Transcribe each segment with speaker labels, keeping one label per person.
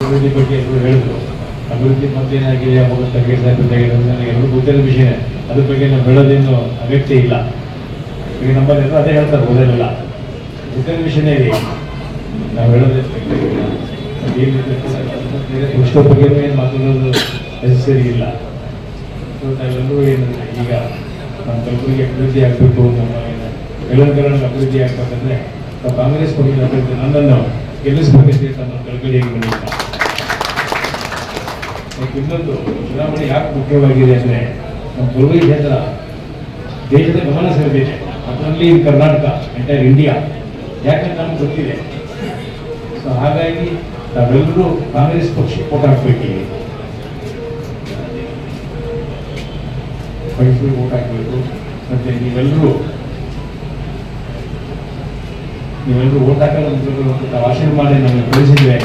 Speaker 1: ಅಭಿವೃದ್ಧಿ ಬಗ್ಗೆ ಎಲ್ಲರೂ ಹೇಳಿದ್ರು. ಅಭಿವೃದ್ಧಿ ಮತ್ತೇನಾಗಿದೆ ಅವಾಗ ತರಗೇಟ್ ನನಗೆ ಎಲ್ಲರೂ ಗೊತ್ತಿರೋ ವಿಷಯನೇ. ಅದ್ರ ಬಗ್ಗೆ ನಾವು ಹೇಳೋದೇನು ಅಗತ್ಯ ಇಲ್ಲ. ಈಗ ನಮ್ಮಲ್ಲೆಲ್ಲ ಅದೇ ಹೇಳ್ತಾರೆ, ಓದಲಿಲ್ಲ ಗೊತ್ತಿರೋ ವಿಷಯನೇ ಇದೆ. ನಾವು ಹೇಳೋದೇ ಪುಸ್ತಕ ಬಗ್ಗೆ ಏನು ಮಾತಾಡೋದು ನೆಸಸರಿ ಇಲ್ಲ. ಸೊ ನಾವೆಲ್ಲರೂ ಏನು ಈಗ ನಮ್ಮ ಕಲಬುರಗಿ ಅಭಿವೃದ್ಧಿ ಆಗಬೇಕು, ನಮ್ಮ ಬೆಳವಣಿಗೆ ಅಭಿವೃದ್ಧಿ ಆಗ್ಬೇಕಂದ್ರೆ ನಾವು ಕಾಂಗ್ರೆಸ್ ಪಕ್ಷದ ಅಭಿವೃದ್ಧಿ ನನ್ನನ್ನು ಗೆಲ್ಲಿಸಬೇಕಂತ ನಮ್ಮ ಕಳಕಳಿಯಾಗಿ ಬಂದಿಲ್ಲ. ಇನ್ನೊಂದು ಚುನಾವಣೆ ಯಾಕೆ ಮುಖ್ಯವಾಗಿದೆ ಅಂದರೆ ನಮ್ಮ ಕಲಬುರಗಿ ಕ್ಷೇತ್ರ ದೇಶದ ಗಮನ ಸೆಳೆದಿದೆ, ಅದರಲ್ಲಿ ಕರ್ನಾಟಕ ಎಂಟೈರ್ ಇಂಡಿಯಾ, ಯಾಕಂದ್ರೆ ನಮ್ಗೆ ಗೊತ್ತಿದೆ. ಸೊ ಹಾಗಾಗಿ ನಾವೆಲ್ಲರೂ ಕಾಂಗ್ರೆಸ್ ಪಕ್ಷಕ್ಕೆ ವೋಟ್ ಹಾಕಬೇಕಿದೆ, ಪಕ್ಷಕ್ಕೆ ವೋಟ್ ಹಾಕಬೇಕು. ಮತ್ತೆ ನೀವೆಲ್ಲರೂ ವೋಟ್ ಹಾಕಲು ನಾವು ಆಶೀರ್ವಾದ ಮಾಡಿ ನಮಗೆ ಕಳಿಸಿದ್ರೆ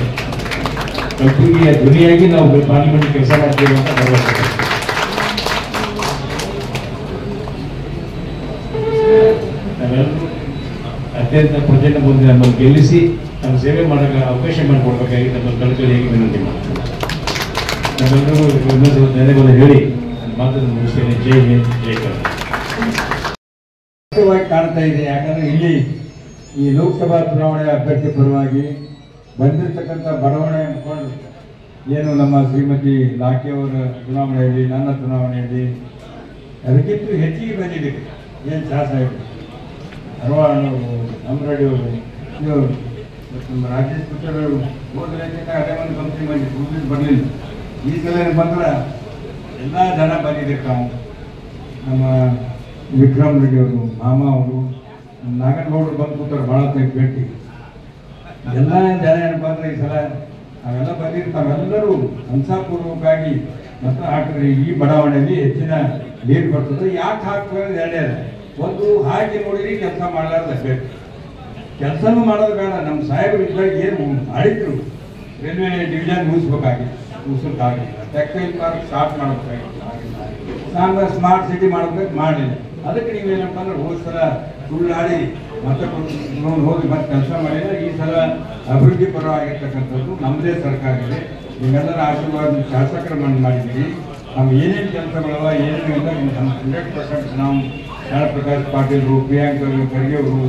Speaker 1: ಕಲಬುರಗಿಯ ಧ್ವನಿಯಾಗಿ ನಾವು ಪಾರ್ಲಿಮೆಂಟ್ ಕೆಲಸ ಮಾಡ್ತೀವಿ ಅಂತ ಭರವಸೆ. ನಾವೆಲ್ಲರೂ ಅತ್ಯಂತ ಪ್ರಜೆನ ಮುಂದೆ ನಮ್ಮನ್ನು ಗೆಲ್ಲಿಸಿ ನಮ್ಮ ಸೇವೆ ಮಾಡೋಕ್ಕೆ ಅವಕಾಶ ಮಾಡಿಕೊಡ್ಬೇಕಾಗಿ ನಮ್ಮ ಕಳಕಳಿಯಾಗಿ ವಿನಂತಿ ಮಾಡ್ತೀವಿ. ನಾವೆಲ್ಲರೂ ಇನ್ನೊಂದು ಧನ್ಯವಾದ ಹೇಳಿ ನನ್ನ ಮಾತನ್ನು ಮುಗಿಸ್ತೇನೆ. ಜೈ ಹಿಂದ್, ಜೈ ಕರ್ನಾಟಕ.
Speaker 2: ಮುಖ್ಯವಾಗಿ ಕಾಣ್ತಾ ಇದೆ. ಯಾಕಂದ್ರೆ ಇಲ್ಲಿ ಈ ಲೋಕಸಭಾ ಚುನಾವಣೆ ಅಭ್ಯರ್ಥಿ ಪರವಾಗಿ ಬಂದಿರತಕ್ಕಂಥ ಬಡಾವಣೆ ಮುಖಂಡರು ಏನು ನಮ್ಮ ಶ್ರೀಮತಿ ಲಾಖೆಯವರ ಚುನಾವಣೆಯಲ್ಲಿ, ನನ್ನ ಚುನಾವಣೆಯಲ್ಲಿ ಅದಕ್ಕಿಂತ ಹೆಚ್ಚಿಗೆ ಬಂದಿದ್ದೀವಿ. ಏನು ಚಾ ಸಾಹೇಬರು, ಹರವಾಣವರು, ನಮ್ಮರಡಿಯವರು, ಇವರು ನಮ್ಮ ರಾಜೇಶ್ ಪುತ್ರರು ಹೋದ್ರೆ ಅದೇ ಒಂದು ಕಂಪ್ನಿ ಬಂದಿದ್ದು ಬರಲಿಲ್ಲ. ಈ ಸಲ ಬಂದ್ರೆ ಎಲ್ಲ ಜನ ಬಂದಿದ್ದೀವಿ. ನಾವು ನಮ್ಮ ವಿಕ್ರಮ್ ರೆಡ್ಡಿ ಅವರು, ಮಾಮ ಅವರು, ನಾಗನಗೌಡರು ಬಂದು ಕೂತಾರೆ ಭಾಳ ಭೇಟಿ. ಎಲ್ಲ ಜನ ಏನಪ್ಪ ಅಂದ್ರೆ ಈ ಸಲ ನಾವೆಲ್ಲ ಬಂದಿರ್ತಾವೆಲ್ಲರೂ ಹಂಸಾಪೂರ್ವಕವಾಗಿ ಮತ ಹಾಕಿದ್ರೆ ಈ ಬಡಾವಣೆಯಲ್ಲಿ ಹೆಚ್ಚಿನ ನೀರು ಬರ್ತದೆ. ಯಾಕೆ ಹಾಕ್ತಾರೆ ಎರಡೇ ಒಂದು, ಹಾಕಿ ನೋಡಿರಿ ಕೆಲಸ ಮಾಡಲಾರ್ದ ಬೇಕು, ಕೆಲಸನೂ ಮಾಡೋದು ಬೇಡ. ನಮ್ಮ ಸಾಹೇಬರು ಇದ್ದಾಗ ಏನು ಮಾಡಿದ್ರು, ರೈಲ್ವೆ ಡಿವಿಷನ್ ಮುಗಿಸ್ಬೇಕಾಗಿಲ್ಲ, ಟೆಕ್ಸ್ಟೈಲ್ ಪಾರ್ಕ್ ಸ್ಟಾರ್ಟ್ ಮಾಡಬೇಕಾಗಿಲ್ಲ, ನಾನು ಸ್ಮಾರ್ಟ್ ಸಿಟಿ ಮಾಡಬೇಕು ಮಾಡಲಿಲ್ಲ. ಅದಕ್ಕೆ ನೀವೇನಪ್ಪ ಅಂದ್ರೆ ಹೋದ ಸಲ ಸುಳ್ಳಾಡಿ ಮತ್ತೆ ಹೋಗಿ ಮತ್ತೆ ಕೆಲಸ ಮಾಡಿಲ್ಲ. ಈ ಸಲ ಅಭಿವೃದ್ಧಿ ಪರವಾಗಿರ್ತಕ್ಕಂಥದ್ದು ನಮ್ಮದೇ ಸರ್ಕಾರ ಇದೆ. ನೀವೆಲ್ಲರ ಆಶೀರ್ವಾದ ಶಾಸಕರ ಮಣ್ಣು ಮಾಡಿದ್ದೀವಿ. ನಮ್ಮ ಏನೇನು ಕೆಲಸಗಳವ ಏನೇನು ಇಲ್ಲ 100% ನಾವು ಪ್ರಕಾಶ್ ಪಾಟೀಲ್ರು, ಪ್ರಿಯಾಂಕ ಖರ್ಗೆ ಅವರು,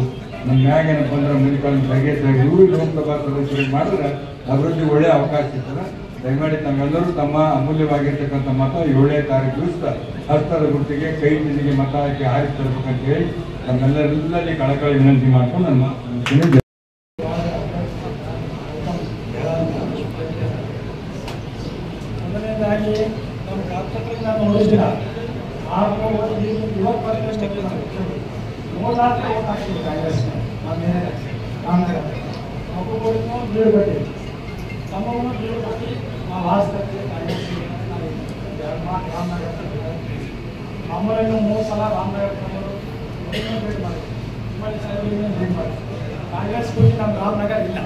Speaker 2: ನಮ್ಮ ಮ್ಯಾಗ ಏನಪ್ಪ ಅಂದ್ರೆ ಮಲ್ಲಿಕಾರ್ಜುನ ಖರ್ಗೆ ಸಾಹೇಬ್ ಇವರು ಲೋಕಸಭಾ ಸದಸ್ಯರಿಗೆ ಮಾಡಿದ್ರೆ ಅಭಿವೃದ್ಧಿ ಒಳ್ಳೆಯ ಅವಕಾಶ ಇರ್ತದೆ. ದಯಮಾಡಿ ತಾವೆಲ್ಲರೂ ತಮ್ಮ ಅಮೂಲ್ಯವಾಗಿರ್ತಕ್ಕಂಥ ಮತ 7ನೇ ತಾರೀಕು ದಿವಸ ಹಸ್ತದ ಗುರುತಿಗೆ ಕೈ ಚಿಹ್ನೆಗೆ ಮತ ಹಾಕಿ ಆರಿಸಿ ತರಬೇಕಂತ ಹೇಳಿ ನಮ್ಮೆಲ್ಲರಲ್ಲಿ ಕಳಕಳಿ ವಿನಂತಿ ಮಾಡ್ಕೊಂಡು ನನ್ನ
Speaker 3: ಮೊದಲನೇದಾಗಿ ನಮ್ಮ ಶಾಸಕರಿಗೆ ನಾನು ನೋಡಿದ್ದೀರ ಕಾಂಗ್ರೆಸ್ ರಾಮನಗರ ಒಬ್ಬೊಬ್ಬರಿಗೂ ಬೀಳ್ಬಟ್ಟಿ ತಮ್ಮವನ್ನು ಬೀಳ್ಬಟ್ಟಿ ನಾವು ಆಸ್ಪತ್ರೆ ಕಾಂಗ್ರೆಸ್ ರಾಮನಗರ ನಮ್ಮೂರನ್ನು 3 ಸಲ ರಾಮನಗರ ಭೇಟಿ ಮಾಡಿ ನಿಮ್ಮಲ್ಲಿ ಸಾಹೇಬರಿಗೆ ಭೇಟಿ ಮಾಡಿ ಕಾಂಗ್ರೆಸ್ ಬಿಟ್ಟು ನಮ್ಮ ರಾಮನಗರ ಇಲ್ಲ.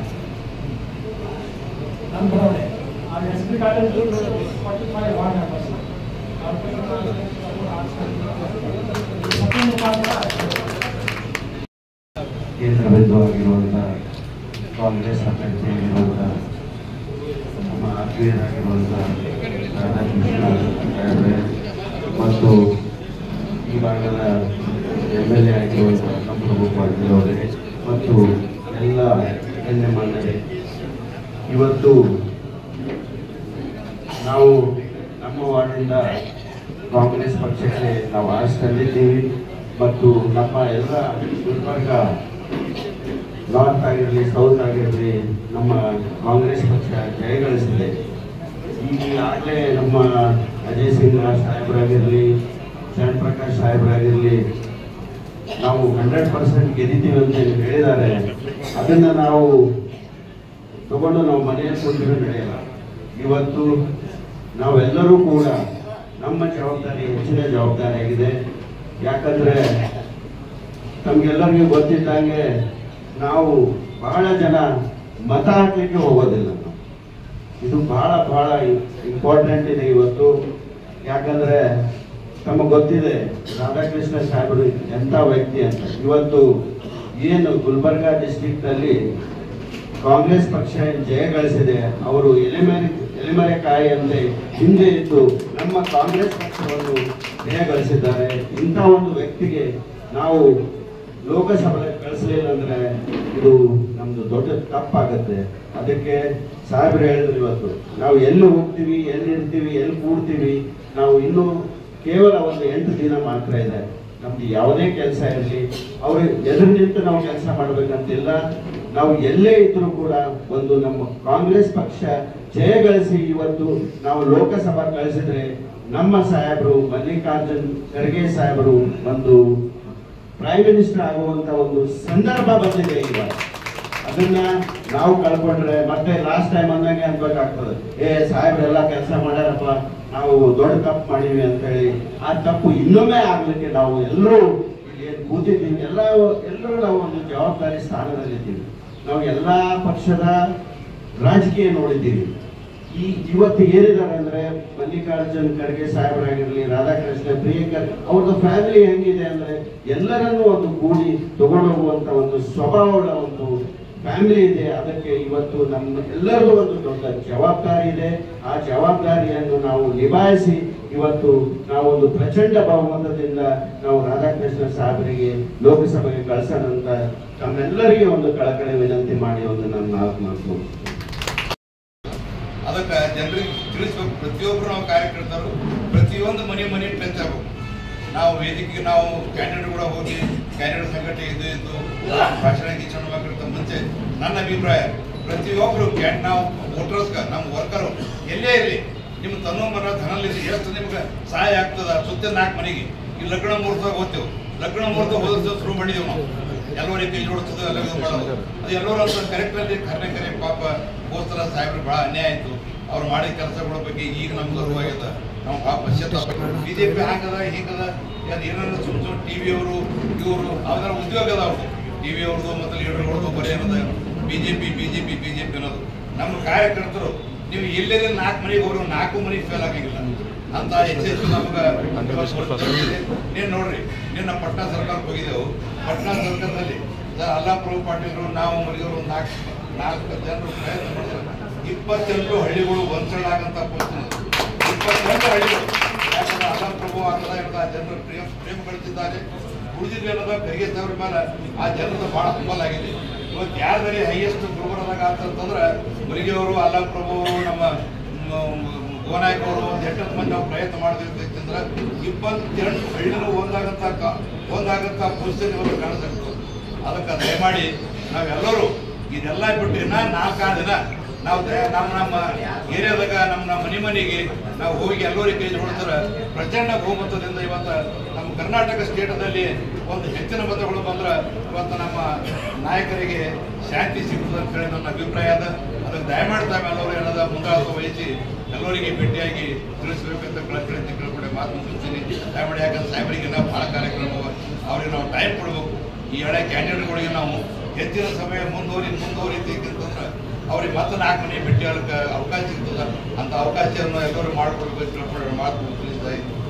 Speaker 3: ನಮ್ಮ ಬಡವಣೆ ಆ S B college 45 ward members
Speaker 4: ಕೇಂದ್ರ ಬಿಂದುವಾಗಿರುವಂಥ ಕಾಂಗ್ರೆಸ್ ಅಭ್ಯರ್ಥಿಯಾಗಿರುವಂಥ ನಮ್ಮ ಆತ್ಮೀಯರಾಗಿರುವಂಥ ರಾಧಾಕೃಷ್ಣ ಸಾಹೇಬ್ರೆ ಮತ್ತು ಈ ಭಾಗದ MLA ಆಗಿರುವಂಥ ನಮ್ಮ ಪಾಟೀಲ್ ಅವರಿಗೆ ಮತ್ತು ಎಲ್ಲ ಗಣ್ಯಮಾನ್ಯರೇ, ಇವತ್ತು ನಾವು ನಮ್ಮ ವಾರ್ಡಿಂದ ಕಾಂಗ್ರೆಸ್ ಪಕ್ಷಕ್ಕೆ ನಾವು ಆಸೆ ತಂದಿದ್ದೀವಿ ಮತ್ತು ನಮ್ಮ ಎಲ್ಲ ಗುಲ್ಬರ್ಗ ನಾರ್ತ್ ಆಗಿರಲಿ ಸೌತ್ ಆಗಿರಲಿ ನಮ್ಮ ಕಾಂಗ್ರೆಸ್ ಪಕ್ಷ ಜಯಗಳಿಸಿದೆ. ಈಗಾಗಲೇ ನಮ್ಮ ಅಜಯ್ ಸಿಂಗ್ ಸಾಹೇಬರಾಗಿರಲಿ, ಶರಣ್ ಪ್ರಕಾಶ್ ಸಾಹೇಬರಾಗಿರಲಿ ನಾವು 100% ಗೆದ್ದಿದ್ದೀವಿ ಅಂತ ಹೇಳಿದ್ದಾರೆ. ಅದನ್ನು ನಾವು ತಗೊಂಡು ನಾವು ಮನೆಯಲ್ಲಿ ಕೂತಿರೋ ನಡೆಯಲ್ಲ. ಇವತ್ತು ನಾವೆಲ್ಲರೂ ಕೂಡ ನಮ್ಮ ಜವಾಬ್ದಾರಿ ಹೆಚ್ಚಿನ ಜವಾಬ್ದಾರಿಯಾಗಿದೆ. ಯಾಕಂದರೆ ನಮಗೆಲ್ಲರಿಗೂ ಗೊತ್ತಿದ್ದಂಗೆ ನಾವು ಬಹಳ ಜನ ಮತ ಹಾಕಲಿಕ್ಕೆ ಹೋಗೋದಿಲ್ಲ. ಇದು ಬಹಳ ಇಂಪಾರ್ಟೆಂಟ್ ಇದೆ ಇವತ್ತು. ಯಾಕಂದರೆ ನಮಗೆ ಗೊತ್ತಿದೆ ರಾಧಾಕೃಷ್ಣ ಸಾಹೇಬರು ಎಂಥ ವ್ಯಕ್ತಿ ಅಂತ. ಇವತ್ತು ಏನು ಗುಲ್ಬರ್ಗಾ ಡಿಸ್ಟ್ರಿಕ್ಟಲ್ಲಿ ಕಾಂಗ್ರೆಸ್ ಪಕ್ಷ ಜಯ ಗಳಿಸಿದೆ, ಅವರು ಎಲೆಮರೆಕಾಯಿಯಂತೆ ಹಿಂದೆ ಇದ್ದು ನಮ್ಮ ಕಾಂಗ್ರೆಸ್ ಪಕ್ಷವನ್ನು ಜಯ ಗಳಿಸಿದ್ದಾರೆ. ಇಂಥ ಒಂದು ವ್ಯಕ್ತಿಗೆ ನಾವು ಲೋಕಸಭೆಗೆ ಕಳಿಸಲಿಲ್ಲ ಅಂದ್ರೆ ಇದು ನಮ್ದು ದೊಡ್ಡ ತಪ್ಪಾಗತ್ತೆ. ಅದಕ್ಕೆ ಸಾಹೇಬ್ರು ಹೇಳಿದ್ರು, ಇವತ್ತು ನಾವು ಎಲ್ಲಿ ಹೋಗ್ತೀವಿ, ಎಲ್ಲಿ ಇರ್ತೀವಿ, ಎಲ್ಲಿ ಕೂಡ್ತೀವಿ, ನಾವು ಇನ್ನೂ ಕೇವಲ ಒಂದು 8 ದಿನ ಮಾತ್ರ ಇದೆ. ನಮ್ದು ಯಾವುದೇ ಕೆಲಸ ಇರಲಿ ಅವ್ರು ಎದುರು ನಿಂತು ನಾವು ಕೆಲಸ ಮಾಡ್ಬೇಕಂತಿಲ್ಲ. ನಾವು ಎಲ್ಲೇ ಇದ್ರೂ ಕೂಡ ಒಂದು ನಮ್ಮ ಕಾಂಗ್ರೆಸ್ ಪಕ್ಷ ಜಯ ಗಳಿಸಿ ಇವತ್ತು ನಾವು ಲೋಕಸಭಾ ಕಳಿಸಿದ್ರೆ ನಮ್ಮ ಸಾಹೇಬರು ಮಲ್ಲಿಕಾರ್ಜುನ್ ಖರ್ಗೆ ಸಾಹೇಬರು ಒಂದು ಪ್ರೈಮ್ ಮಿನಿಸ್ಟರ್ ಆಗುವಂತ ಒಂದು ಸಂದರ್ಭ ಬಂದಿದೆ. ಈಗ ಅದನ್ನ ನಾವು ಕಳ್ಕೊಂಡ್ರೆ ಮತ್ತೆ ಲಾಸ್ಟ್ ಟೈಮ್ ಅಂದಂಗೆ ಅನ್ಬೇಕಾಗ್ತದೆ, ಸಾಹೇಬ್ರೆಲ್ಲ ಕೆಲಸ ಮಾಡ್ಯಾರಪ್ಪ, ನಾವು ದೊಡ್ಡ ತಪ್ಪು ಮಾಡೀವಿ ಅಂತ ಹೇಳಿ. ಆ ತಪ್ಪು ಇನ್ನೊಮ್ಮೆ ಆಗ್ಲಿಕ್ಕೆ ನಾವು ಎಲ್ಲರೂ ಏನ್ ಕೂತಿದ್ದೀವಿ ಎಲ್ಲರೂ ನಾವು ಒಂದು ಜವಾಬ್ದಾರಿ ಸ್ಥಾನದಲ್ಲಿದ್ದೀವಿ. ನಾವು ಎಲ್ಲಾ ಪಕ್ಷದ ರಾಜಕೀಯ ನೋಡಿದ್ದೀವಿ. ಇವತ್ತು ಏನಿದ್ದಾರೆ ಅಂದ್ರೆ ಮಲ್ಲಿಕಾರ್ಜುನ್ ಖರ್ಗೆ ಸಾಹೇಬರಾಗಿರ್ಲಿ, ರಾಧಾಕೃಷ್ಣ, ಪ್ರಿಯಾಂಕರ್, ಅವ್ರದ್ದು ಫ್ಯಾಮಿಲಿ ಹೆಂಗಿದೆ ಅಂದ್ರೆ ಎಲ್ಲರನ್ನೂ ಒಂದು ಕೂಡಿ ತಗೊಂಡೋಗುವಂತ ಒಂದು ಸ್ವಭಾವದ ಒಂದು ಫ್ಯಾಮಿಲಿ ಇದೆ. ಅದಕ್ಕೆ ಇವತ್ತು ನಮ್ಮ ಎಲ್ಲರಿಗೂ ಒಂದು ದೊಡ್ಡ ಜವಾಬ್ದಾರಿ ಇದೆ. ಆ ಜವಾಬ್ದಾರಿಯನ್ನು ನಾವು ನಿಭಾಯಿಸಿ ಇವತ್ತು ನಾವು ಒಂದು ಪ್ರಚಂಡ ಬಹುಮತದಿಂದ ನಾವು ರಾಧಾಕೃಷ್ಣ ಸಾಹೇಬರಿಗೆ ಲೋಕಸಭೆಗೆ ಕಳಿಸೋಣಂತ ತಮ್ಮೆಲ್ಲರಿಗೆ ಒಂದು ಕಳಕಳಿ ವಿನಂತಿ ಮಾಡಿ ಒಂದು ನನ್ನ ಮಾತು.
Speaker 5: ಅದಕ್ಕೆ ಜನರಿಗೆ ತಿಳಿಸ್ಬೇಕು. ಪ್ರತಿಯೊಬ್ಬರು ನಾವು ಕಾರ್ಯಕರ್ತರು ಪ್ರತಿಯೊಂದು ಮನೆ ಟಚ್ ಆಗಬೇಕು. ನಾವು ವೇದಿಕೆಗೆ ನಾವು ಕ್ಯಾಂಡಿಡೇಟ್ ಕೂಡ ಹೋಗಿ ಕ್ಯಾಂಡಿಡೇಟ್ ಸಂಘಟನೆ ಇದ್ದು ಭಾಷಣ ಗೀಷಣ ಮಾಡೋಕ್ಕಿಂತ ಮುಂಚೆ ನನ್ನ ಅಭಿಪ್ರಾಯ ಪ್ರತಿಯೊಬ್ಬರು ನಾವು ವೋಟರ್ಸ್ಗೆ ನಮ್ಮ ವರ್ಕರು ಎಲ್ಲೇ ಇರಲಿ ನಿಮ್ಮ ತನ್ನೋಮರ ಧನಲ್ಲಿದ್ದು ಎಷ್ಟು ನಿಮ್ಗೆ ಸಹಾಯ ಆಗ್ತದ. ಸುತ್ತ 4 ಮನೆಗೆ ಈ ಲಗ್ನ ಮುಹೂರ್ತ ಹೋಗ್ತೇವೆ. ಲಗ್ನ ಮುಹೂರ್ತ ಹೋದ ಶುರು ಮಾಡಿದೆವು ನಾವು. ಎಲ್ಲರಿಗೆ ಕೈ ಜೋಡಿಸೋದು ಎಲ್ಲ ಮಾಡೋದು ಅದು ಎಲ್ಲರೂ ಅಂತ ಕರೆಕ್ಟಲ್ಲಿ ಕರೆ ಪಾಪ ಹೋಸ್ತರ ಸಾಹೇಬ್ರು ಭಾಳ ಅನ್ಯಾಯ ಆಯಿತು. ಅವ್ರು ಮಾಡಿದ ಕೆಲಸಗಳ ಬಗ್ಗೆ ಈಗ ನಮ್ಗೆ ಅರಿವಾಗ್ಯದ. ನಾವು ಭಾಳ ಪಶ್ಚಾತ್ತಾಪ. BJP ಹಾಕದ ಹೀಗದ ಏನಾದ್ರು ಸುಮ್ಮ TV ಅವರು ಇವರು ಅವ್ರ ಉದ್ಯೋಗ ಅದ. ಅವ್ರದ್ದು TV ಅವ್ರದ್ದು ಮತ್ತು ಲೀಡರ್ಗಳದ್ದು ಬರೀ ಏನದ BJP ಅನ್ನೋದು. ನಮ್ಮ ಕಾರ್ಯಕರ್ತರು ನೀವು ಎಲ್ಲೆಲ್ಲಿ 4 ಮನೆಗೆ ಹೋದ್ರು 4 ಮನೆಗೆ ಫೇಲ್ ಆಗಂಗಿಲ್ಲ ಅಂತ ಹೆಚ್ಚೆಚ್ಚು ನಮ್ಗೆ ನೀನು ನೋಡ್ರಿ. ನಿನ್ನ ಪಟ್ನಾ ಸರ್ಕಾರಕ್ಕೆ ಹೋಗಿದ್ದೆವು. ಪಟ್ನಾ ಸರ್ಕಾರದಲ್ಲಿ ಅಲ್ಲಾಪುರ ಪಾಟೀಲ್ರು ನಾವು ಮರಿದವರು 4 ಜನರು ಪ್ರಯತ್ನ ಮಾಡಿದ್ರು. 28 ಹಳ್ಳಿಗಳು ಒಂದ್ಸೈಡ್ ಆಗಂತ ಪರಿಸ್ಥಿತಿ. 28 ಹಳ್ಳಿಗಳು. ಯಾಕಂದ್ರೆ ಅಲ್ಲಾಪ್ರಭು ಆಗದ ಇರೋದ ಜನರು ಪ್ರೇಮ ಗಳಿಸಿದ್ದಾರೆ. ಉಳಿದಿದ್ದು ಏನದ ಖರ್ಗೆ ಸಾಹೇಬ್ರ ಮೇಲೆ ಆ ಜನರದ್ದು ಭಾಳ ತುಂಬಲಾಗಿದೆ. ಇವತ್ತು ಯಾರಲ್ಲಿ ಹೈಯೆಸ್ಟ್ ಗುಲ್ಬರ್ಗದಾಗ ಅಂತಂದ್ರೆ ಮುರಿಗೆಯವರು, ಅಲ್ಲಾಪ್ರಭು ಅವರು, ನಮ್ಮ ಗೋನಾಯಕ್ ಅವರು ಒಂದು 8 ಮಂದಿ ನಾವು ಪ್ರಯತ್ನ ಮಾಡಿದ್ರೆ 28 ಹಳ್ಳಿನೂ ಒಂದಾಗಂತ ಪರಿಸ್ಥಿತಿ ಇವತ್ತು ಕಾಣಿಸ್ತು. ಅದಕ್ಕೆ ದಯಮಾಡಿ ನಾವೆಲ್ಲರೂ ಇದೆಲ್ಲ ಬಿಟ್ಟು ಇನ್ನ 4 ದಿನ ನಾವು ನಮ್ಮ ಏರಿಯಾದಾಗ ನಮ್ಮ ಮನೆಗೆ ನಾವು ಹೋಗಿ ಎಲ್ಲರಿಗೆ ಕೈ ಜೋಡಿಸ್ತಾರೆ. ಪ್ರಚಂಡ ಬಹುಮತದಿಂದ ಇವತ್ತು ನಮ್ಮ ಕರ್ನಾಟಕ ಸ್ಟೇಟದಲ್ಲಿ ಒಂದು ಹೆಚ್ಚಿನ ಮತಗಳು ಬಂದ್ರೆ ಇವತ್ತು ನಮ್ಮ ನಾಯಕರಿಗೆ ಶಾಂತಿ ಸಿಗುತ್ತದೆ ಅಂತ ಹೇಳಿ ನನ್ನ ಅಭಿಪ್ರಾಯ ಅದ. ಅದಕ್ಕೆ ದಯಮಾಡಿ ತಾವೆಲ್ಲರೂ ಏನದ ಮುಂದಾಳತ್ವ ವಹಿಸಿ ಎಲ್ಲರಿಗೆ ಭೇಟಿಯಾಗಿ ತಿಳಿಸ್ಬೇಕಂತ ಕಳಕಳಿ ಕೇಳ್ಕೊಂಡೆ ಮಾತು ಮುಗಿಸ್ತೀನಿ. ದಯಮಾಡಿ ಯಾಕಂದ್ರೆ ಸಾಹೇಬರಿಗೆ ನಾವು ಭಾಳ ಕಾರ್ಯಕ್ರಮ ಅವ್ರಿಗೆ ನಾವು ಟೈಮ್ ಕೊಡ್ಬೇಕು. ಈ ಹಳೆ ಕ್ಯಾಂಡಿಡೇಟ್ಗಳಿಗೆ ನಾವು ಹೆಚ್ಚಿನ ಸಮಯ ಮುಂದುವರಿತಂದ್ರೆ ಅವ್ರಿಗೆ ಮತ್ತೆ 4 ಮನೆ ಭೇಟಿ ಆಗಕ್ಕೆ ಅವಕಾಶ ಸಿಗ್ತದೆ. ಅಂತ ಅವಕಾಶವನ್ನು ಎಲ್ಲರೂ ಮಾಡಿಕೊಡ್ಬೇಕು ತಿಳ್ಕೊಂಡ್ರೆ ಮಾತು ತಿಳಿಸ್ತಾ ಇದ್ದೀನಿ.